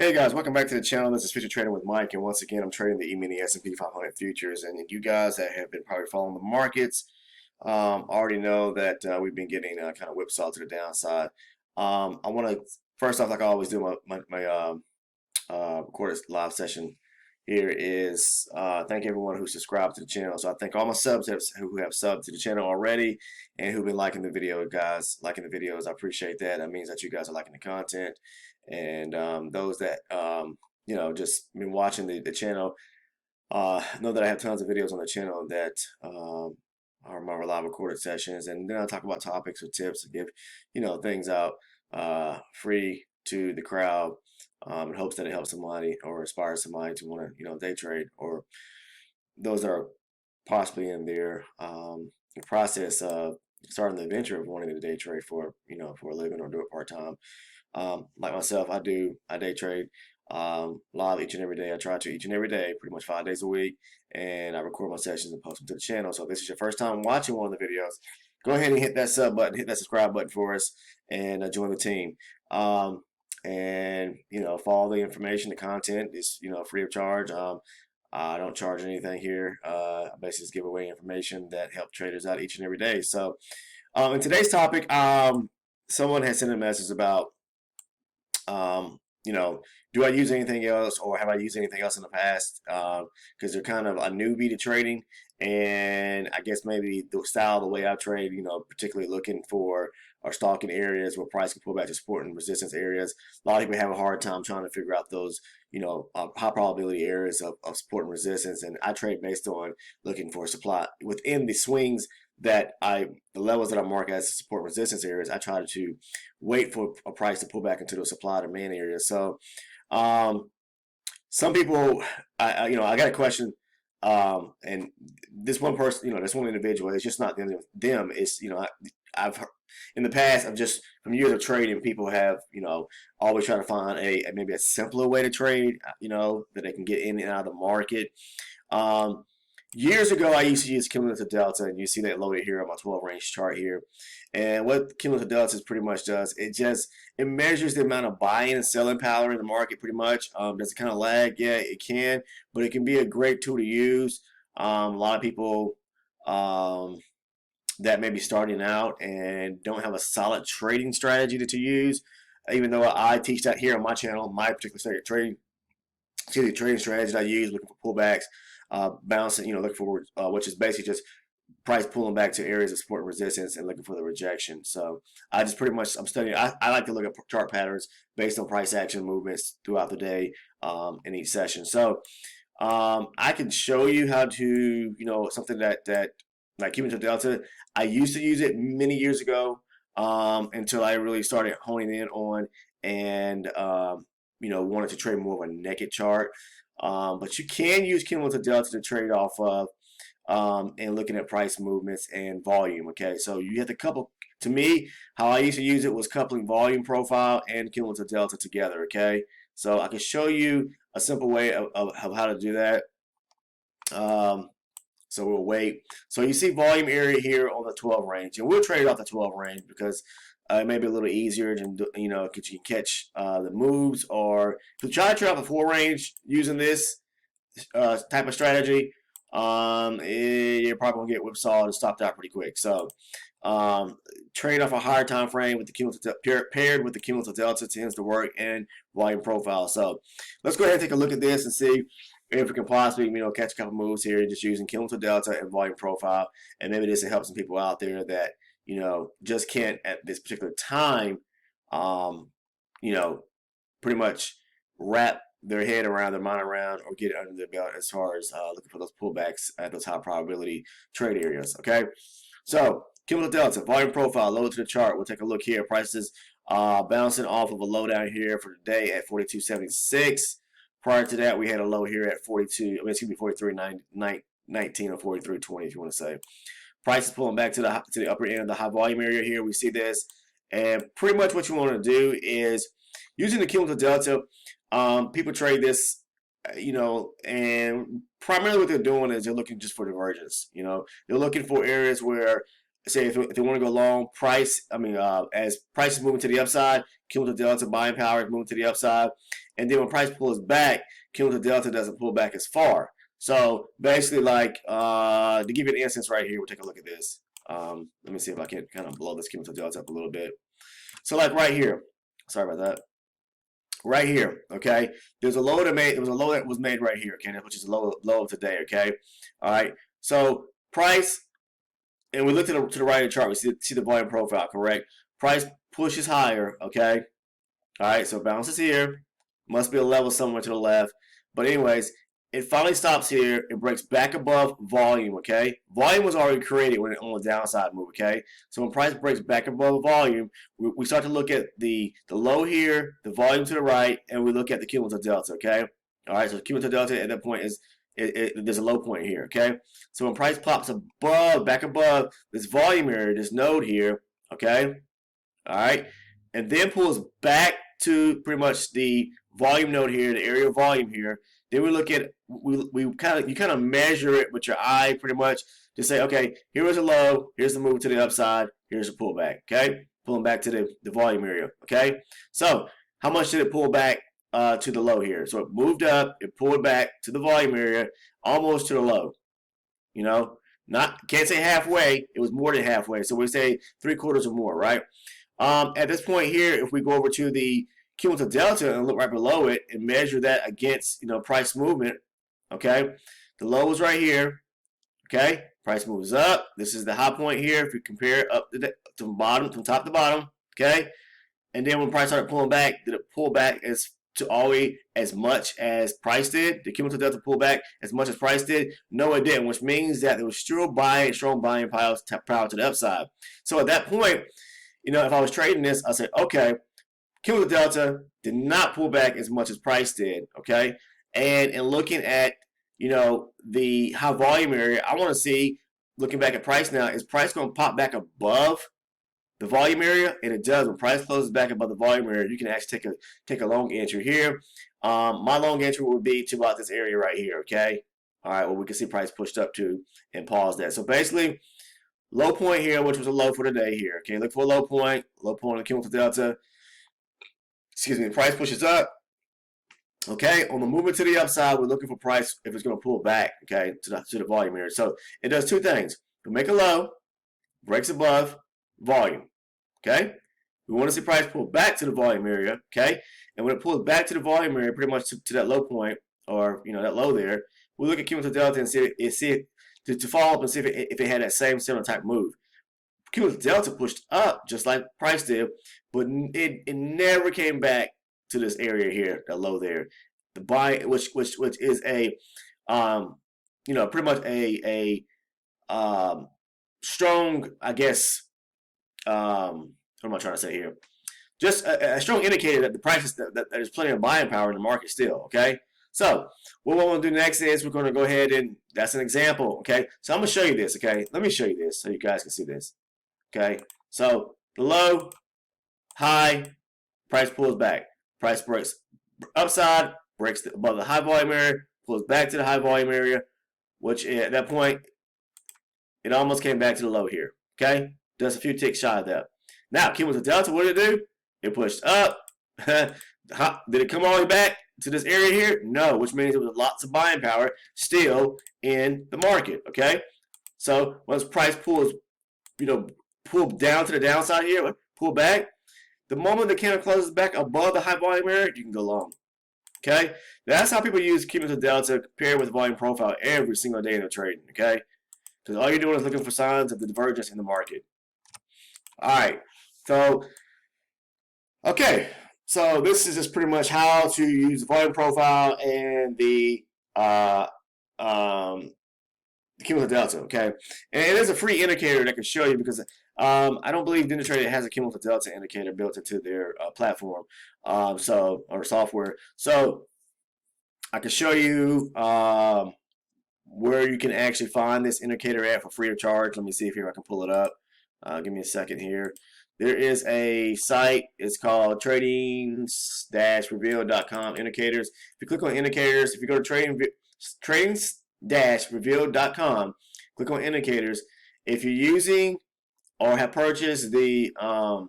Hey guys, welcome back to the channel. This is Future Trading with Mike, and once again, I'm trading the Emini S&P 500 futures. And you guys that have been probably following the markets already know that we've been getting kind of whipsawed to the downside. I want to first off, like I always do, my recorded live session here is thank everyone who subscribed to the channel. So I thank all my subs who have subbed to the channel already and who've been liking the video, guys. Liking the videos, I appreciate that. That means that you guys are liking the content. And those that just been watching the channel know that I have tons of videos on the channel that are my live recorded sessions, and then I talk about topics or tips to give things out free to the crowd in hopes that it helps somebody or inspires somebody to want to day trade, or those that are possibly in their process of starting the venture of wanting to day trade for a living or do it part time. Like myself, I day trade live each and every day. I try to each and every day, pretty much 5 days a week, and I record my sessions and post them to the channel. So if this is your first time watching one of the videos, go ahead and hit that sub button, hit that subscribe button for us, and join the team. And follow the information. The content is free of charge. I don't charge anything here. I basically just give away information that help traders out each and every day. So in today's topic, someone has sent a message about do I use anything else, or have I used anything else in the past? Because they're kind of a newbie to trading, and I guess maybe the style, the way I trade, particularly looking for or stalking areas where price can pull back to support and resistance areas. A lot of people have a hard time trying to figure out those, high probability areas of support and resistance, and I trade based on looking for supply within the swings that the levels that I mark as support and resistance areas. I try to wait for a price to pull back into the supply demand area. So some people, I got a question, and this one person, this one individual, it's just not them. It's I've heard, in the past, I've just from years of trading, people have always try to find maybe a simpler way to trade, that they can get in and out of the market. Years ago, I used to use Cumulative Delta, and you see that loaded here on my 12 range chart here. And what Cumulative Delta pretty much does, it measures the amount of buying and selling power in the market pretty much. Does it kind of lag? Yeah, it can, but it can be a great tool to use. A lot of people that may be starting out and don't have a solid trading strategy to use, even though I teach that here on my channel, my particular trading strategies I use, looking for pullbacks, bouncing, looking for which is basically just price pulling back to areas of support and resistance and looking for the rejection. So I just pretty much, I'm studying, I like to look at chart patterns based on price action movements throughout the day in each session. So I can show you how to, something that like Cumulative Delta, I used to use it many years ago until I really started honing in on and wanted to trade more of a naked chart. But you can use Cumulative Delta to trade off of and looking at price movements and volume. Okay, so you have to couple. To me, how I used to use it was coupling volume profile and Cumulative Delta together. Okay, so I can show you a simple way of how to do that. So we'll wait. So you see volume area here on the 12 range, and we'll trade off the 12 range because it may be a little easier than because you can catch the moves. Or if you try to trade off the 4 range using this type of strategy, you're probably gonna get whipsawed and stopped out pretty quick. So trade off a higher time frame with the cumulative paired with the Cumulative Delta tends to work, and volume profile. So let's go ahead and take a look at this and see if we can possibly catch a couple moves here just using Cumulative Delta and volume profile, and maybe this will help some people out there that just can't at this particular time pretty much wrap their head around, their mind around, or get it under their belt as far as looking for those pullbacks at those high probability trade areas. Okay, so Cumulative Delta volume profile loaded to the chart. We'll take a look here. Prices bouncing off of a low down here for today at 42.76. Prior to that, we had a low here at 43.19 or 43.20 if you want to say. Prices pulling back to the upper end of the high volume area here. We see this, and pretty much what you want to do is using the Cumulative Delta. People trade this, and primarily what they're doing is they're looking just for divergence. They're looking for areas where, say, if they want to go long, as price is moving to the upside, Cumulative Delta buying power is moving to the upside, and then when price pulls back, cumulative delta doesn't pull back as far. So basically, like to give you an instance right here, we'll take a look at this. Let me see if I can kind of blow this cumulative delta up a little bit. So like right here, sorry about that. Right here, okay. There's a low that made. There was a low that was made right here, okay, which is a low of today, okay. All right. So price, and we look to the right of the chart. We see the volume profile, correct? Price pushes higher, okay. All right. So bounces here. Must be a level somewhere to the left. But anyways, it finally stops here. It breaks back above volume, okay? Volume was already created when it on the downside move, okay? So when price breaks back above volume, we start to look at the low here, the volume to the right, and we look at the cumulative delta, okay? All right, so cumulative delta at that point is, there's a low point here, okay? So when price pops above, back above this volume area, this node here, okay? All right, and then pulls back to pretty much the volume node here, the area of volume here. Then we look at you kind of measure it with your eye pretty much to say, okay, here was a low, here's the move to the upside, here's a pullback, okay? Pulling back to the volume area, okay? So how much did it pull back to the low here? So it moved up, it pulled back to the volume area, almost to the low, you know? Can't say halfway, it was more than halfway. So we say 3/4 or more, right? At this point here, if we go over to the cumulative delta and look right below it and measure that against, price movement, okay? The low was right here, okay? Price moves up. This is the high point here. If we compare it up to bottom, from top to bottom, okay? And then when price started pulling back, did it pull back as much as price did? The cumulative delta pull back as much as price did? No, it didn't, which means that there was still strong buying power to the upside. So at that point, if I was trading this, I'd say, okay, cumulative delta did not pull back as much as price did, okay? And in looking at, the high volume area, I want to see, looking back at price now, is price going to pop back above the volume area? And it does. When price closes back above the volume area, you can actually take a long entry here. My long entry would be to about this area right here, okay? All right, well, we can see price pushed up to and pause that. So basically, low point here, which was a low for the day here. Okay, look for a low point on the cumulative delta. Excuse me, price pushes up. Okay, on the movement to the upside, we're looking for price if it's going to pull back, okay, to the volume here. So it does two things. It'll make a low, breaks above volume, okay? We want to see price pull back to the volume area, okay? And when it pulls back to the volume area, pretty much to that low point, or, that low there, we look at cumulative delta and see it to follow up and see if it had that same similar type move. Cumulative delta pushed up just like price did, but it never came back to this area here, that low there. The buy, which is a pretty much a strong, I guess, what am I trying to say here? Just a strong indicator that the price is that there's plenty of buying power in the market still. Okay, so what we're going to do next is we're going to go ahead and that's an example. Okay, so I'm going to show you this. Okay, let me show you this so you guys can see this. Okay, so the low, high, price pulls back. Price breaks upside, breaks above the high volume area, pulls back to the high volume area, which at that point, it almost came back to the low here. Okay, just a few ticks shy of that. Now, cumulative delta, what did it do? It pushed up. Did it come all the way back to this area here? No, which means there was lots of buying power still in the market. Okay, so once price pulls, pull down to the downside here, pull back. The moment the candle closes back above the high volume area, you can go long. Okay, that's how people use cumulative delta compared with volume profile every single day in their trading. Okay, because all you're doing is looking for signs of the divergence in the market. All right, so this is just pretty much how to use the volume profile and the cumulative delta. Okay, and it is a free indicator that can show you because I don't believe DinnerTrader has a cumulative delta indicator built into their platform, or software. So I can show you where you can actually find this indicator at for free of charge. Let me see if I can pull it up. Give me a second here. There is a site. It's called trading-reveal.com indicators. If you click on indicators, if you go to trading-reveal.com, click on indicators. If you're using or have purchased the, I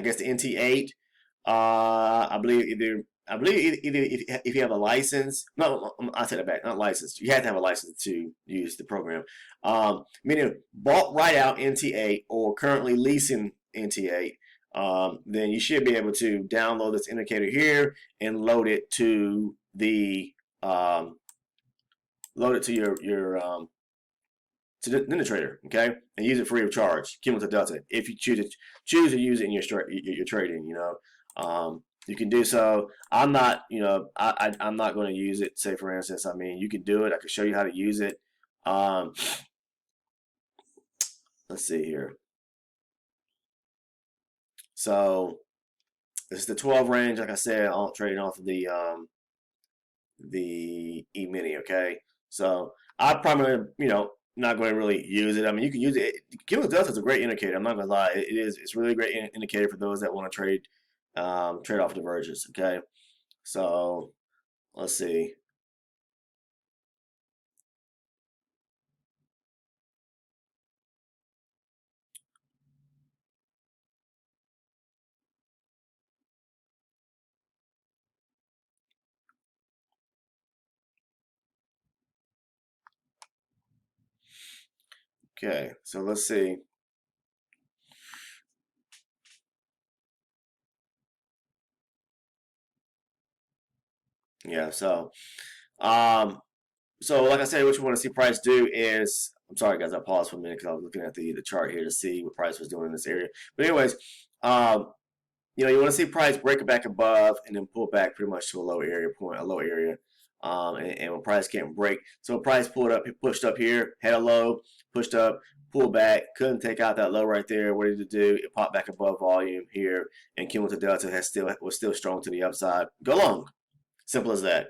guess the NT8 I believe either if you have a license. No, I take that back. Not licensed. You have to have a license to use the program. Meaning bought right out NT8 or currently leasing NT8. Then you should be able to download this indicator here and um, load it to your to the NinjaTrader, okay, and use it free of charge, Cumulative Delta. If you choose to use it in your trading, you can do so. I'm not, I'm not going to use it. Say for instance, I mean, you can do it. I can show you how to use it. Um, let's see here. So this is the 12 range. Like I said, I'm trading off of the E-mini, okay? So I probably, not going to really use it. I mean, you can use it. Cumulative Delta is a great indicator. I'm not going to lie. It is. It's really a great indicator for those that want to trade off divergence, okay? So let's see. Okay, so let's see. Yeah, um, so like I said, what you want to see price do is, I'm sorry guys, I paused for a minute because I was looking at the chart here to see what price was doing in this area. But anyways, um, you want to see price break it back above and then pull back pretty much to a low area. And when price can't break, so price pulled up, it pushed up here, had a low, pushed up, pulled back, couldn't take out that low right there. What did it do? It popped back above volume here, and cumulative delta was still strong to the upside. Go long, simple as that.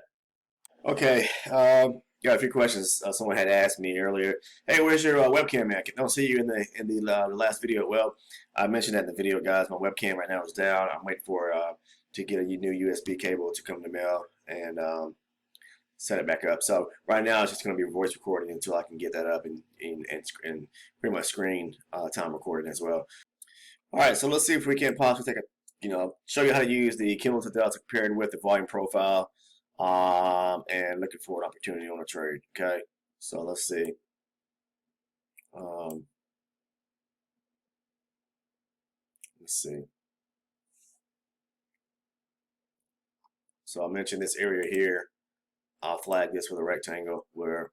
Okay, got a few questions. Someone had asked me earlier. Hey, where's your webcam at? I don't see you in the last video. Well, I mentioned that in the video, guys. My webcam right now is down. I'm waiting for to get a new USB cable to come in the mail and set it back up. So right now it's just going to be voice recording until I can get that up and pretty much screen time recording as well. All right, so let's see if we can possibly take a, show you how to use the cumulative delta paired with the volume profile, and looking for an opportunity on a trade. Okay, so let's see. Um, let's see. So I mentioned this area here. I'll flag this with a rectangle where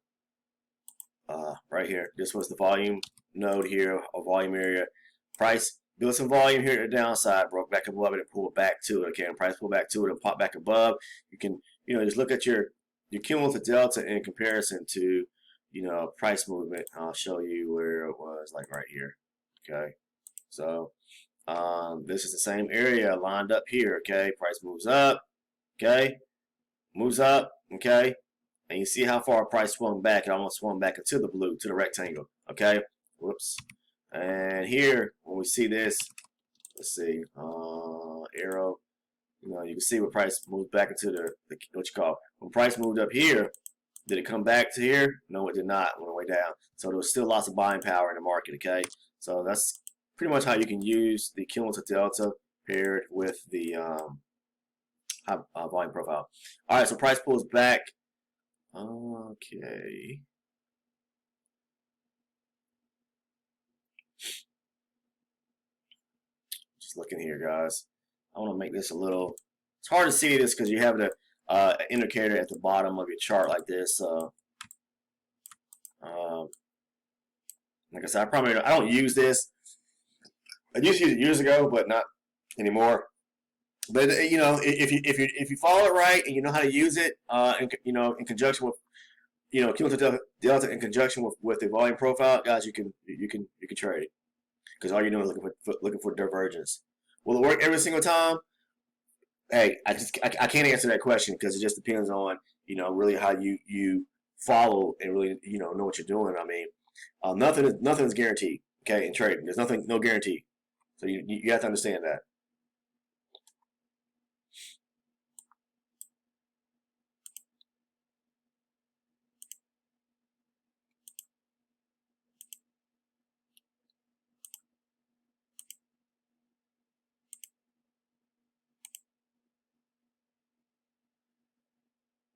right here. This was the volume node here, a volume area. Price built some volume here at the downside, broke back above it and pulled back to it. Okay, and price pulled back to it and popped back above. You can, just look at your cumulative delta in comparison to, price movement. I'll show you where it was, like right here. Okay, so this is the same area lined up here. Okay, price moves up. Okay, moves up. Okay, and you see how far price swung back. It almost swung back into the blue, to the rectangle. Okay, whoops. And here, when we see this, let's see, arrow. You can see when price moved back into the what you call. When price moved up here, did it come back to here? No, it did not. It went way down. So there was still lots of buying power in the market. Okay, so that's pretty much how you can use the cumulative delta paired with the volume profile. All right, so price pulls back. Okay. Just looking here, guys. I want to make this a little. It's hard to see this because you have the indicator at the bottom of your chart like this. Uh, like I said, I don't use this. I used to use it years ago, but not anymore. But if you follow it right and you know how to use it, in conjunction with cumulative delta in conjunction with the volume profile, guys, you can trade because all you're doing is looking for divergence. Will it work every single time? Hey, I can't answer that question because it just depends on really how you follow and really know what you're doing. I mean, nothing is guaranteed. Okay, in trading, there's no guarantee. So you have to understand that.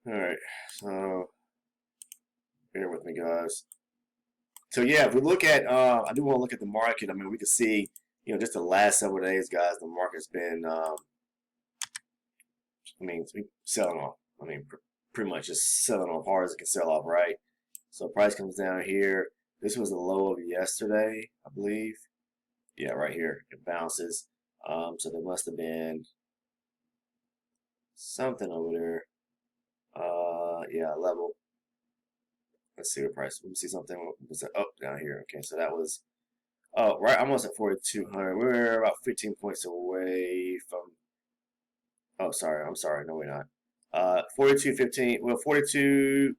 All right, so bear with me, guys. So yeah, if we look at, I do want to look at the market. I mean, we can see, just the last several days, guys, the market's been, I mean, it's been selling off. I mean, pretty much just selling off hard as it can sell off, right? So price comes down here. This was the low of yesterday, I believe. Yeah, right here. It bounces. So there must have been something over there. Yeah, level. Let's see what price. Let me see something. What was it up down here? Okay, so that was right, almost at 4,200. We're about 15 points away from. Oh, sorry. I'm sorry. No, we're not. 42.15. Well, 42.13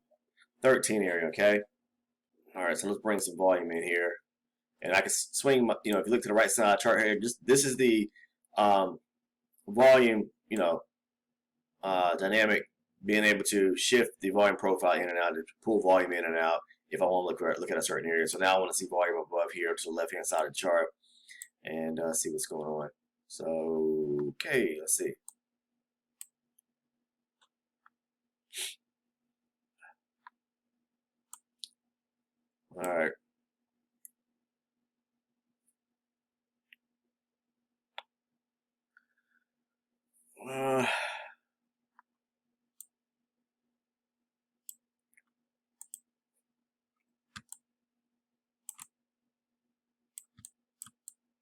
area. Okay. All right. So let's bring some volume in here, and I can swing. If you look to the right side of the chart here, just this is the um, volume. Dynamic, being able to shift the volume profile in and out, to pull volume in and out if I want to look at a certain area. So now I want to see volume above here to the left hand side of the chart and see what's going on. So, okay, let's see. All right.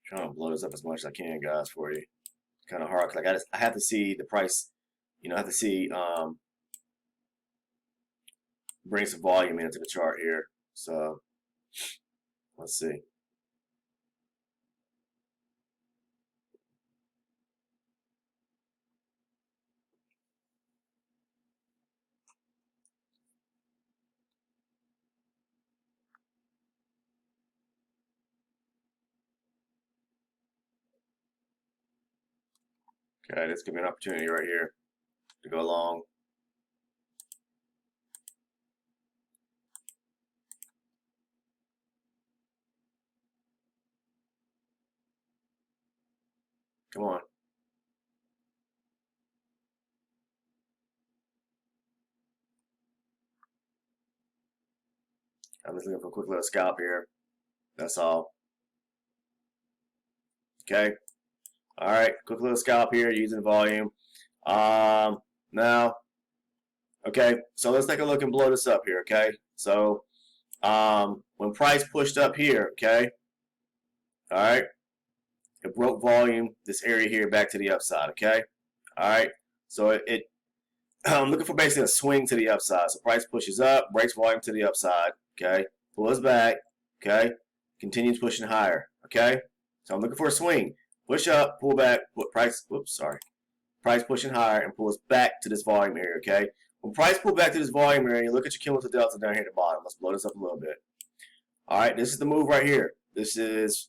Trying to blow this up as much as I can, guys, for you. It's kind of hard because I have to see the price. I have to see bring some volume into the chart here. So let's see. Okay, this could be an opportunity right here to go long. Come on. I'm just looking for a quick little scalp here. That's all. Okay. All right. Quick little scalp here using volume. Now, okay. So let's take a look and blow this up here. Okay. So, when price pushed up here, okay. All right. It broke volume, this area here, back to the upside. Okay. All right. So I'm looking for basically a swing to the upside. So price pushes up, breaks volume to the upside. Okay. Pulls back. Okay. Continues pushing higher. Okay. So I'm looking for a swing. Push up, pull back, price. Whoops, sorry. Price pushing higher and pulls back to this volume area. Okay. When price pull back to this volume area, you look at your cumulative delta down here at the bottom. Let's blow this up a little bit. All right. This is the move right here. This is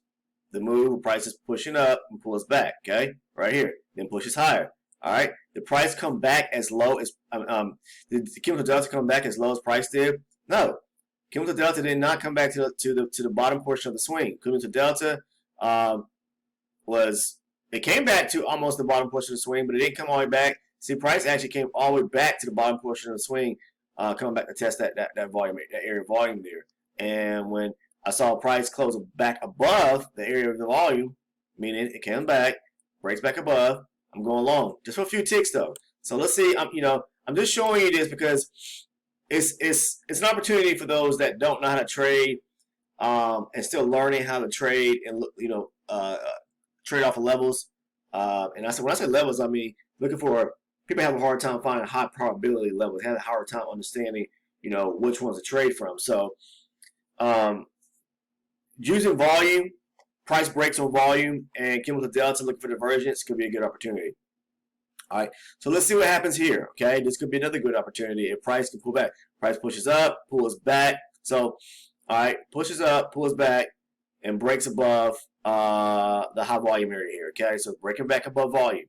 the move. Price is pushing up and pulls back. Okay. Right here. Then pushes higher. All right. The price come back as low as the cumulative delta come back as low as price did. No, cumulative delta did not come back to the bottom portion of the swing. Cumulative delta was it came back to almost the bottom portion of the swing, but it didn't come all the way back. See, price actually came all the way back to the bottom portion of the swing, coming back to test that volume, that area of volume there. And when I saw price close back above the area of the volume, meaning it came back, breaks back above, I'm going long just for a few ticks though. So let's see. I'm just showing you this because it's an opportunity for those that don't know how to trade and still learning how to trade and trade off of levels. And I said when I say levels, I mean looking for people have a hard time finding high probability levels. They have a hard time understanding which ones to trade from. So um, using volume, price breaks on volume, and cumulative delta looking for divergence could be a good opportunity. All right, so let's see what happens here. Okay, this could be another good opportunity if price can pull back. Price pushes up, pulls back. So, all right, pushes up, pulls back, and breaks above the high volume area here. Okay, so breaking back above volume.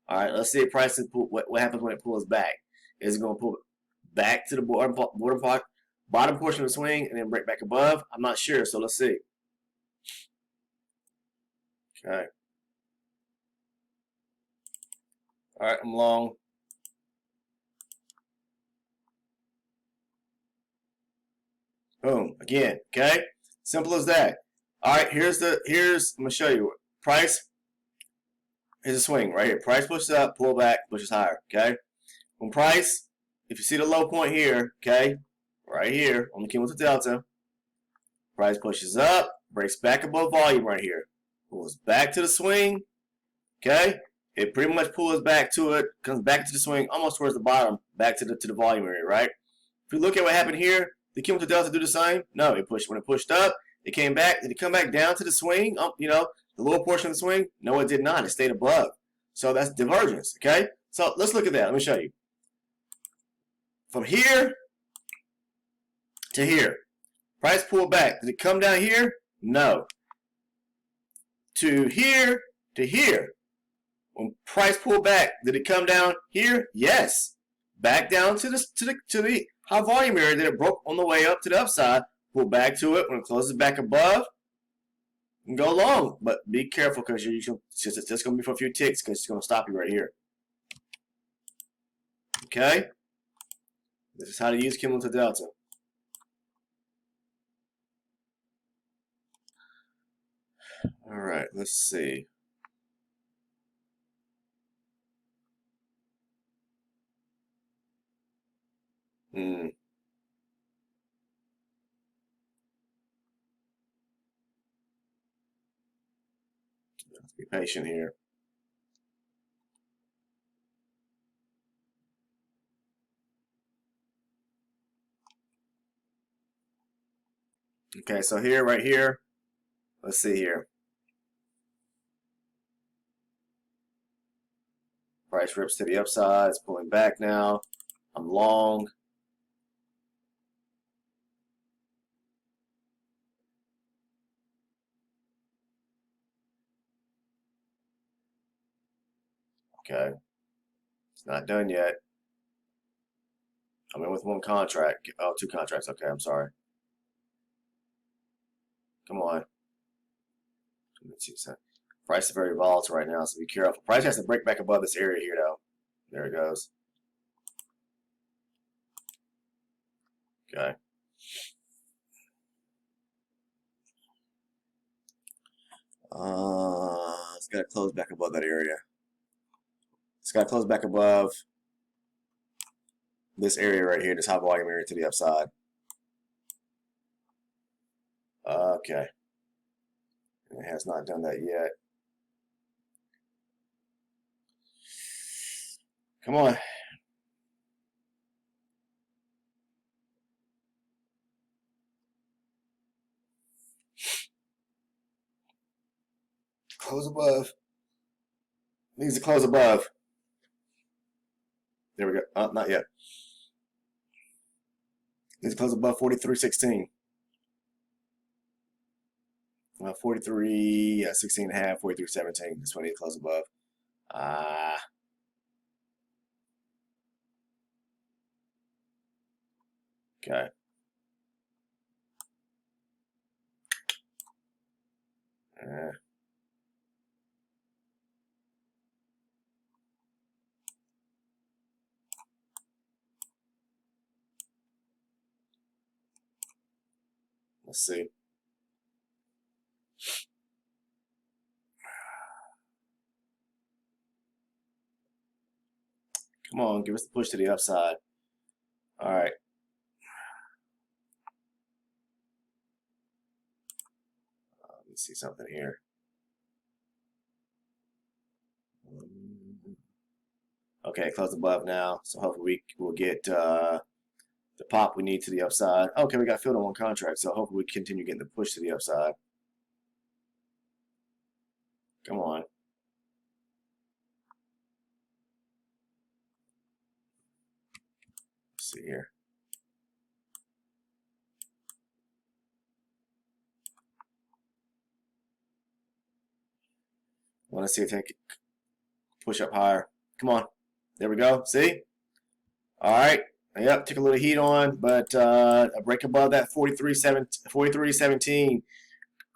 All right, let's see if price what happens when it pulls back. Is it going to pull back to the bottom portion of the swing and then break back above? I'm not sure, so let's see. Okay. All right, I'm long. Boom. Again. Okay. Simple as that. All right. I'm gonna show you price. Here's a swing right here. Price pushes up, pull back, pushes higher. Okay. When price, if you see the low point here, okay, right here on the cumulative delta, price pushes up, breaks back above volume right here, pulls back to the swing. Okay. It pretty much pulls back to it, comes back to the swing, almost towards the bottom, back to the volume area, right? If you look at what happened here, the cumulative delta do the same? No, when it pushed up, it came back. Did it come back down to the swing? The lower portion of the swing? No, it did not. It stayed above. So that's divergence, okay? So let's look at that. Let me show you. From here to here, price pulled back. Did it come down here? No. To here to here. When price pulled back, did it come down here? Yes. Back down to the high volume area that it broke on the way up to the upside. Pull back to it when it closes back above. And go long, but be careful because it's just going to be for a few ticks because it's going to stop you right here. Okay. This is how to use cumulative delta. All right. Let's see. Let's be patient here. Okay, so here, right here, let's see here. Price rips to the upside. It's pulling back now. I'm long. Okay. It's not done yet. I'm in with one contract. Oh, two contracts. Okay, I'm sorry. Come on. Price is very volatile right now, so be careful. Price has to break back above this area here, though. There it goes. Okay. It's got to close back above that area. It's got to close back above this area right here, this high volume area to the upside. Okay. It has not done that yet. Come on. Close above. Needs to close above. There we go. Not yet. Needs to close above 43.16. 43, 16 and a half, 43.17. That's what I need to close above. Okay. Let's see. Come on, give us the push to the upside. All right. Let me see something here. Okay, close above now. So hopefully we'll get the pop we need to the upside. Okay, we got filled on one contract, so hopefully we continue getting the push to the upside. Come on. Let's see here. I want to see it take push up higher. Come on. There we go. See? All right. Yep, took a little heat on, but a break above that 43.17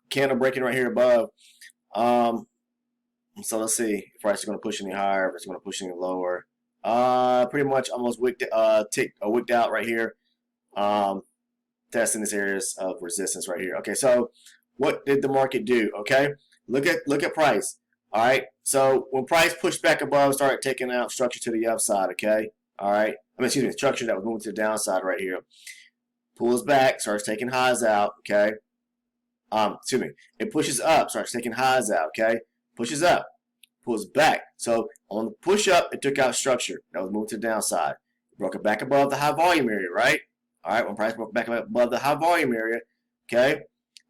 candle breaking right here above. So let's see if price is going to push any higher, if it's going to push any lower. Pretty much almost wicked out right here. testing this areas of resistance right here. Okay, so what did the market do? Okay, look at price. All right, so when price pushed back above, started taking out structure to the upside. Okay, all right. I mean, excuse me, structure that was moving to the downside right here. Pulls back, starts taking highs out. Okay, excuse me. It pushes up, starts taking highs out. Okay, pushes up, pulls back. So on the push up, it took out structure that was moving to the downside. Broke it back above the high volume area, right? All right, when price broke back above the high volume area, okay,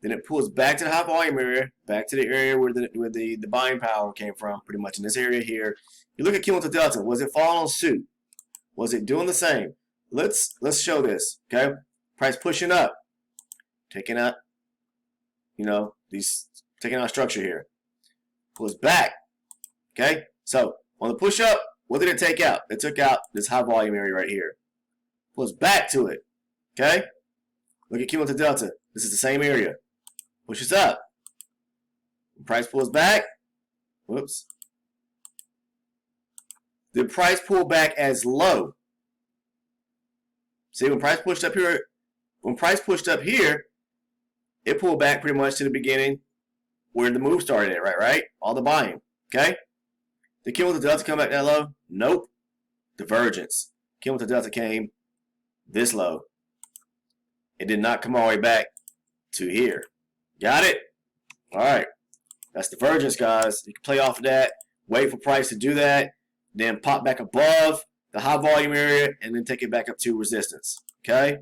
then it pulls back to the high volume area, back to the area where the buying power came from, pretty much in this area here. You look at cumulative delta. Was it following suit? Was it doing the same? Let's show this. Okay, price pushing up, taking out, taking out structure here. Pulls back. Okay, so on the push up, what did it take out? It took out this high volume area right here. Pulls back to it. Okay, look at cumulative delta. This is the same area. Pushes up. When price pulls back. Whoops. The price pull back as low. See, when price pushed up here, it pulled back pretty much to the beginning where the move started at, right? All the buying. Okay? Did cumulative delta come back that low? Nope. Divergence. Cumulative delta came this low. It did not come all the way back to here. Got it? All right. That's divergence, guys. You can play off of that, wait for price to do that, then pop back above the high volume area, and then take it back up to resistance. Okay?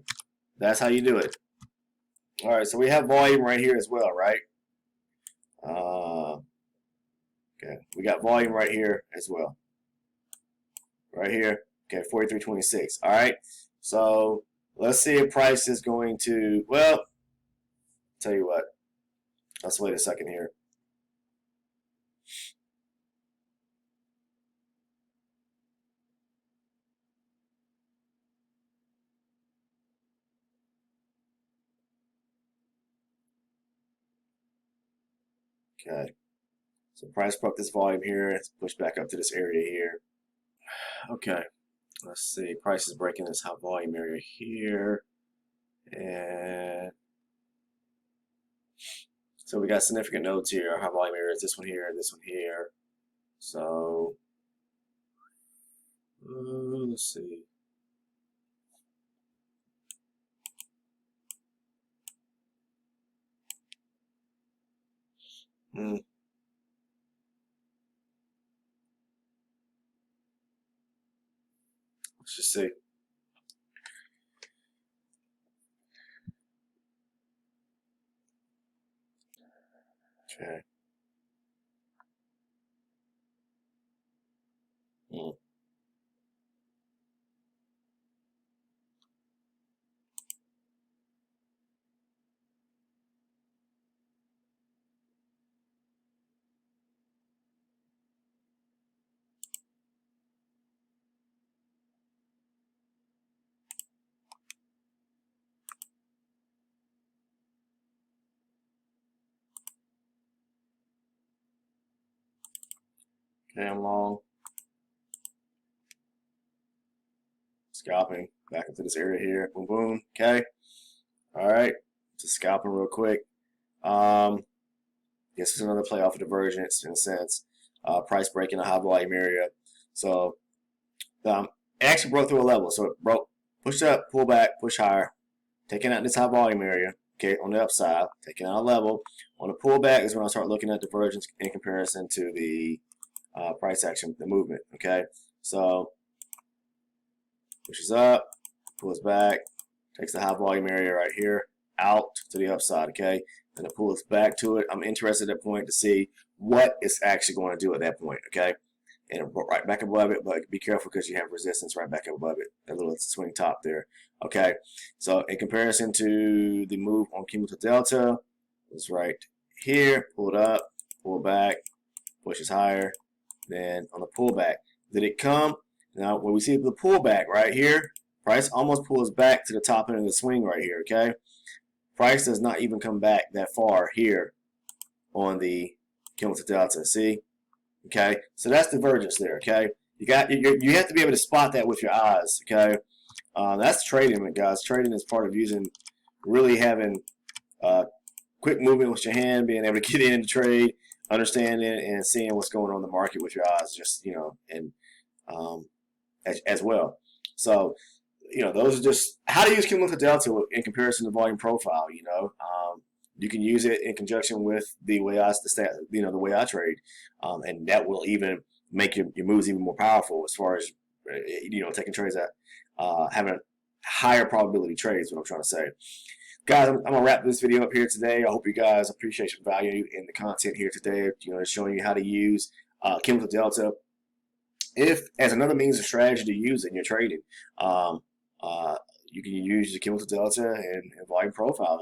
That's how you do it. All right, so we have volume right here as well, right? Okay, we got volume right here as well. Right here. Okay, 43.26. All right, so let's see if price is going to, well, tell you what. Let's wait a second here. Okay, so price broke this volume here. It's pushed back up to this area here. Okay, let's see. Price is breaking this high volume area here. And so we got significant nodes here. Our high volume area is this one here, this one here. So let's see. Let's just see. Okay. Okay, I'm long. Scalping back into this area here. Boom, boom. Okay. All right. Just scalping real quick. Guess it's another play off of divergence in a sense. Price breaking a high volume area. So it actually broke through a level. So it broke, pushed up, pull back, push higher, taking out this high volume area. Okay, on the upside, taking out a level. On the pullback is when I start looking at divergence in comparison to the price action, the movement. Okay, so pushes up, pulls back, takes the high volume area right here out to the upside. Okay, and it pulls back to it. I'm interested at that point to see what it's actually going to do at that point. Okay, and right back above it, but be careful because you have resistance right back above it, that little swing top there. Okay, so in comparison to the move on cumulative delta, it's right here, pulled up, pull back, pushes higher. Then on the pullback, did it come? Now when we see the pullback right here, price almost pulls back to the top end of the swing right here. Okay, price does not even come back that far here on the cumulative delta. See? Okay, so that's divergence there. Okay, you have to be able to spot that with your eyes. Okay, that's trading, guys. Trading is part of using really having quick movement with your hand, being able to get in the trade, understanding and seeing what's going on in the market with your eyes, just and as well. So those are just how to use cumulative delta in comparison to volume profile. You can use it in conjunction with the way the way I trade, and that will even make your moves even more powerful as far as taking trades that having higher probability trades. What I'm trying to say, guys, I'm gonna wrap this video up here today. I hope you guys appreciate some value in the content here today. Showing you how to use cumulative delta as another means of strategy to use in your trading. You can use the cumulative delta and volume profile.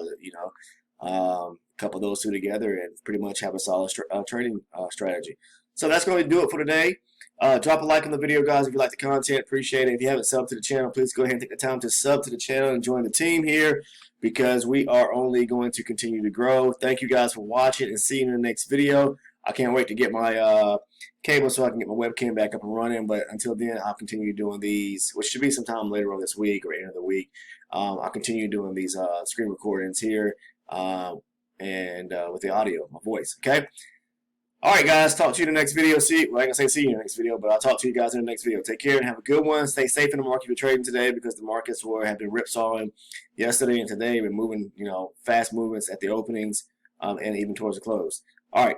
Couple those two together and pretty much have a solid trading strategy. So that's going to do it for today. Drop a like on the video, guys, if you like the content. Appreciate it. If you haven't subbed to the channel, please go ahead and take the time to sub to the channel and join the team here, because we are only going to continue to grow. Thank you guys for watching, and see you in the next video. I can't wait to get my cable so I can get my webcam back up and running. But until then, I'll continue doing these, which should be sometime later on this week or end of the week. I'll continue doing these screen recordings here and with the audio, my voice. Okay. All right, guys. Talk to you in the next video. Well, I ain't gonna say see you in the next video, but I'll talk to you guys in the next video. Take care and have a good one. Stay safe in the market you're trading today, because the markets have been ripsawing yesterday and today. We're moving, fast movements at the openings and even towards the close. All right.